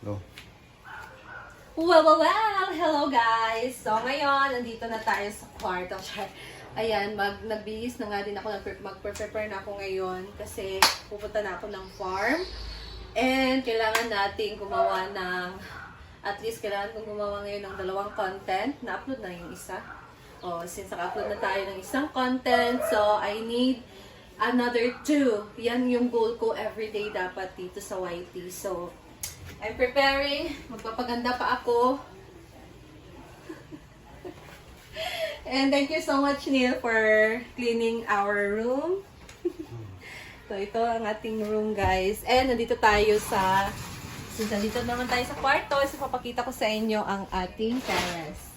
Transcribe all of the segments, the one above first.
Go. Well, hello guys! So ngayon, nandito na tayo sa kwarto. Ayan, nagbihis na nga din ako, mag-prepare na ako ngayon kasi pupunta na ako ng farm. And kailangan nating gumawa ng, at least kailangan kong gumawa ngayon ng 2 content. Na-upload na yung isa. Since naka-upload na tayo ng isang content, so I need another 2. Yan yung goal ko everyday dapat dito sa YT. So, I'm preparing. Magpapaganda pa ako. And thank you so much, Neil, for cleaning our room. So, ito ang ating room, guys. And nandito tayo sa... Since nandito naman tayo sa kwarto, so papakita ko sa inyo ang ating terrace.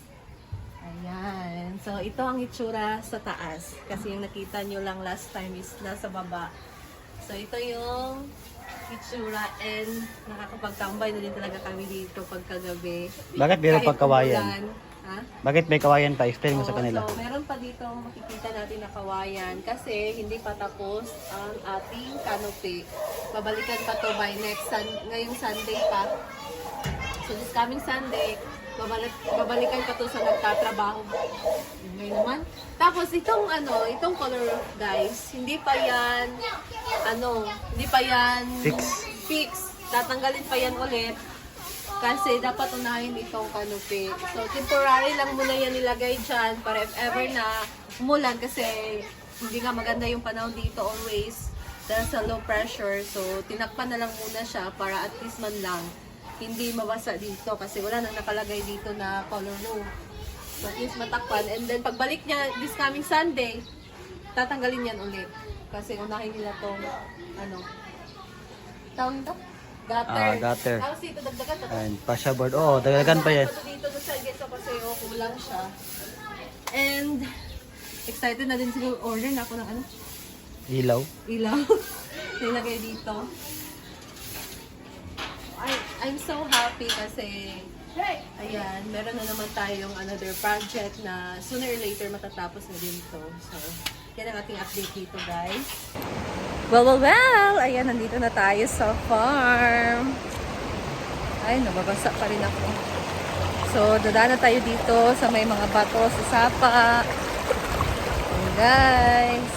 Ayan. So, ito ang itsura sa taas. Kasi yung nakita nyo lang last time is nasa baba. So, ito yung itsura and nakakapagtambay na din talaga kami dito pagkagabi. Bakit meron Kahit pagkawayan? umulan. Ha? Bakit may kawayan pa? Explain mo sa kanila. So, meron pa dito makikita natin na kawayan kasi hindi pa tapos ang ating canopy. Babalikan pa to by ngayong Sunday pa. So, this coming Sunday, babalikan pa to sa nagtatrabaho. Ngayon naman. Tapos itong color, guys, hindi pa yan fix. Tatanggalin pa yan ulit. Kasi dapat unahin itong canopy. So, temporary lang muna yan nilagay dyan para if ever na umulan kasi hindi nga maganda yung panahon dito always dahil sa low pressure. So, tinakpan na lang muna siya para at least man lang hindi mabasa dito kasi wala nang nakalagay dito na color room. So, at least matakpan. And then, pagbalik niya this coming Sunday, tatanggalin yan ulit. Kasi unahin nila tong, tawag ito? Gutter. Gutter. Tapos dito, dagdagan ito. And pasha board. Oo, dagdagan pa yan. Dito sa gets kasi kulang siya. And, excited na din siguro order na ako ng Ilaw. ilaw. Nilagay dito. I'm so happy kasi ayan, meron na naman tayong another project na sooner or later matatapos na din to. So, yan ang ating update dito, guys. Well! Ayan, nandito na tayo sa farm. Ay, nababasa pa rin ako. So, dadaan na tayo dito sa may mga bato sa sapa. Ayan, guys.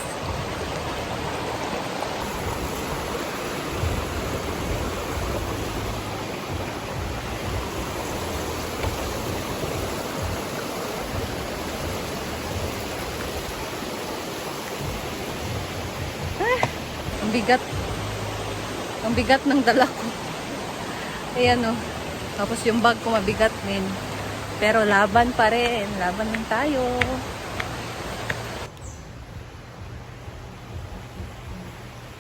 Ang bigat ng dala ko. Ayan o. Tapos yung bag ko mabigat din. Pero laban pa rin. Laban lang tayo.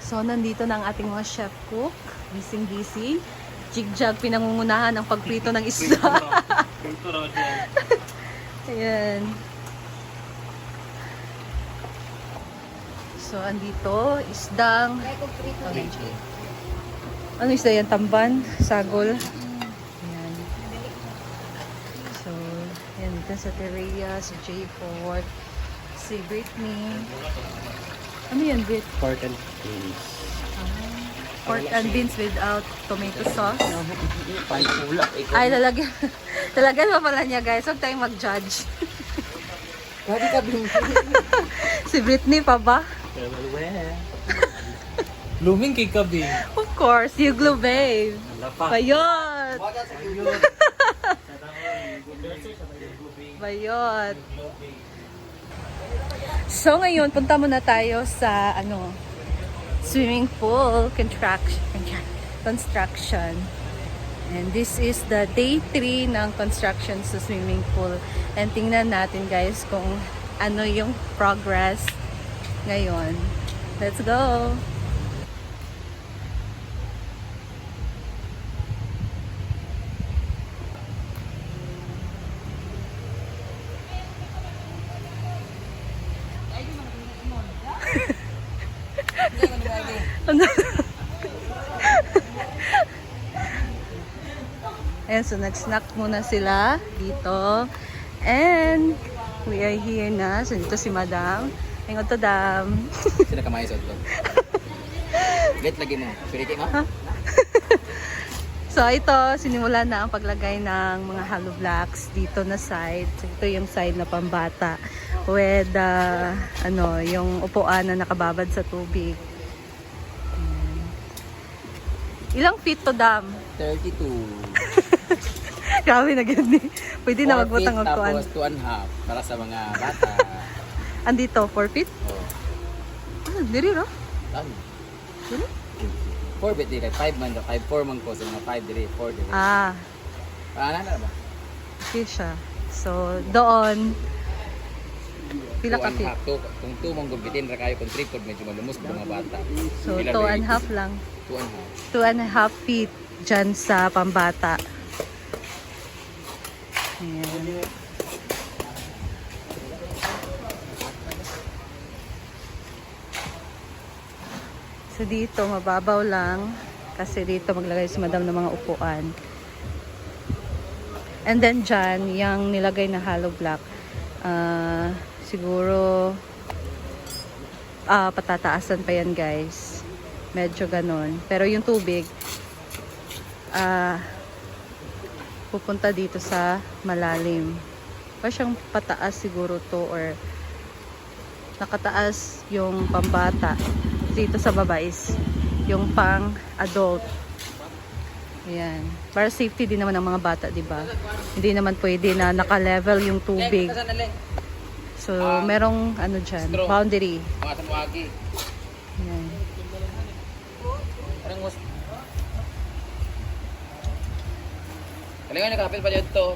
So, nandito na ang ating mga chef cook. Busy. Jigjag pinangungunahan ang pagprito ng isda. Ayan. So, andito, isdang... Ano isda yan? Tamban? Sagol? Ayan. So, yan. Dito sa Terea, si Jay Ford, si Brittany. Ano yan, Brit? Pork and beans. Pork and beans without tomato sauce. Ay, lalagyan pa pala niya, guys. Huwag tayong mag-judge. Kadi ka, Bing. Si Brittany pa ba? Blooming kay Kabi. Of course, you glue, babe. Bayot! Bayot. So ngayon, punta muna tayo sa swimming pool construction. And this is the day 3 ng construction sa swimming pool. And tingnan natin, guys, kung ano yung progress ngayon. Let's go! Ayan, so nag-snack muna sila dito. And we are here na. So dito si Madam. Ingon to, Dam. Sila kamay sa utlog. Get lagi mo. Piriti mo? So ito, sinimulan na ang paglagay ng mga hollow blocks dito na side. So, ito yung side na pambata with yung upuan na nakababad sa tubig. Ilang feet to, Dam? 32. Grabe na ganun. Pwede na 4 magbutang feet, og kuan. tapos 2.5 para sa mga bata. Andito, 4 feet? Oh, Diri no? dami. Diri? 4 feet dire, 5 man, 4 man ko sa mga 5 dire, 4 dire. Ah, Ano na ba? okay siya. So, doon, pila ka 2.5 feet? Kung 2 mong gubitin ra kayo kung 3 pod medyo malumos sa mga bata. So, Pila 2.5 lang. 2.5. 2.5 feet dyan sa pambata. Ayan. So dito mababaw lang kasi dito maglagay si madam ng mga upuan. And then dyan, yung nilagay na hollow block, siguro patataasan pa yan guys. Medyo ganun. Pero yung tubig, pupunta dito sa malalim. Pa siyang pataas siguro to or nakataas yung pambata. Dito sa baba is yung pang adult. Ayan. Para safety din naman ng mga bata, di ba? Hindi naman pwede na naka-level yung tubig. So, merong dyan, boundary. Mga sa muagi. Ayan. Parang was. Kalingan nakapil pa dito.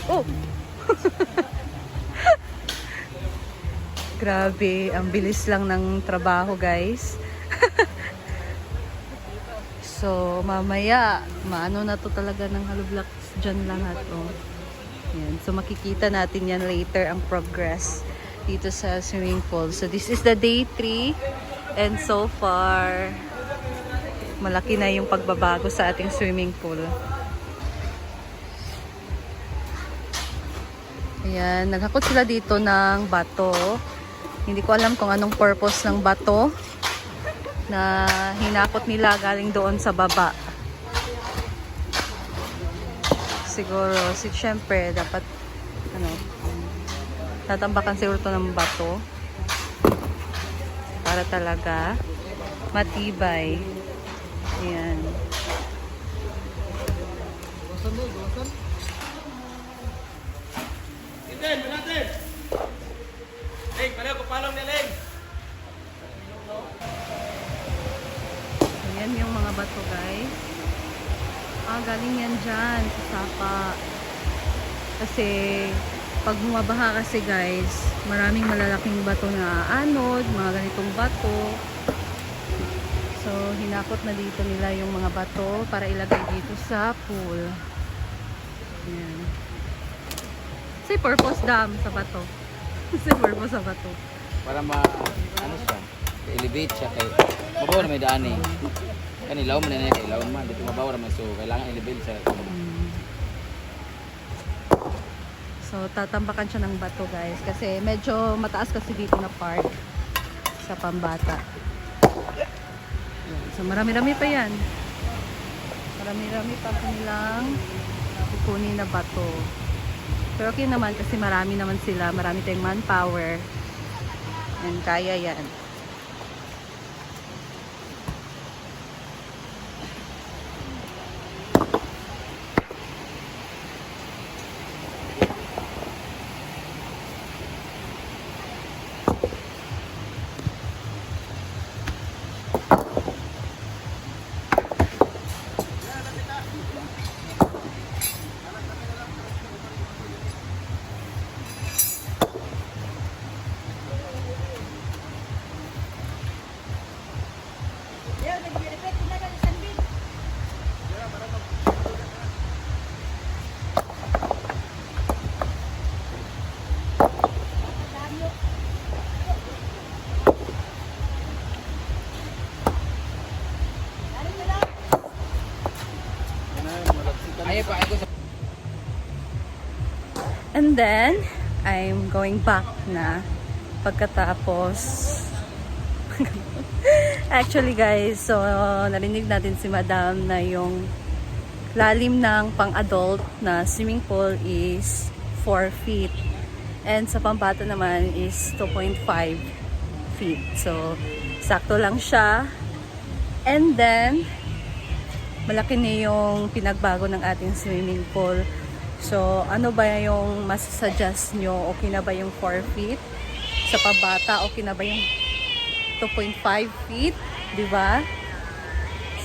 Oh! Grabe, ang bilis lang ng trabaho guys. So, mamaya, maano na to talaga ng hollow blocks dyan lahat. Oh. Yan. So, makikita natin yan later ang progress dito sa swimming pool. So, this is the day 3 and so far, malaki na yung pagbabago sa ating swimming pool. Ayan, naghakot sila dito ng bato. Hindi ko alam kung anong purpose ng bato na hinakot nila galing doon sa baba. Siguro, syempre, dapat, tatambakan siguro to ng bato para talaga matibay. Ayan. Iten, natin. Ling, pala ko palong ni Ling. Ayan yung mga bato guys. Galing yan dyan sa sapa. Kasi pag bumabaha kasi guys, maraming malalaking bato na aanod, mga ganitong bato. So hinakot na dito nila yung mga bato para ilagay dito sa pool. Ayan. Say purpose dam sa bato. Say purpose sa bato. Para siya, elevate siya kay mabaw na may daan eh. Kan ilaw man na kay ilaw man dito mabaw ra man so kailangan elevate siya. So tatambakan siya ng bato guys kasi medyo mataas kasi dito na part sa pambata. Ayan. So marami-rami pa yan. Marami-rami pa nilang kukunin na bato. Pero okay naman kasi marami naman sila, marami tayong manpower. And kaya yan. Ayaw pa ako sa... And then, I'm going back na pagkatapos. Actually guys, so narinig natin si Madam na yung lalim ng pang-adult na swimming pool is 4 feet. And sa pambata naman is 2.5 feet. So, sakto lang siya. And then, malaki na yung pinagbago ng ating swimming pool. So, ano ba yung masasuggest nyo? Okay na ba yung 4 feet? Sa pambata, okay na ba yung 2.5 feet? Diba?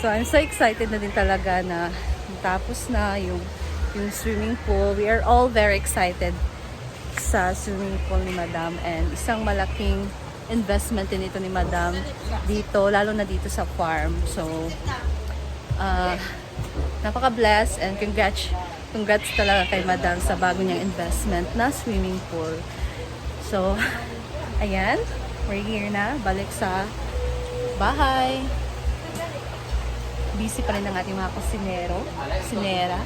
So, I'm so excited na din talaga na tapos na yung swimming pool. We are all very excited sa swimming pool ni Madam. And isang malaking investment din ito ni Madam dito, lalo na dito sa farm. So, napaka-blessed and congrats talaga kay Madam sa bago niyang investment na swimming pool. So, ayan, we're here na, balik sa bahay. Busy pa rin ang ating mga kusinera.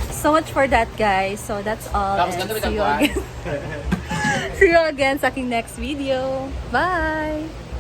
So much for that, guys. So that's all. Tapos And ganito see you ikaw, again. See you again sa aking next video. Bye!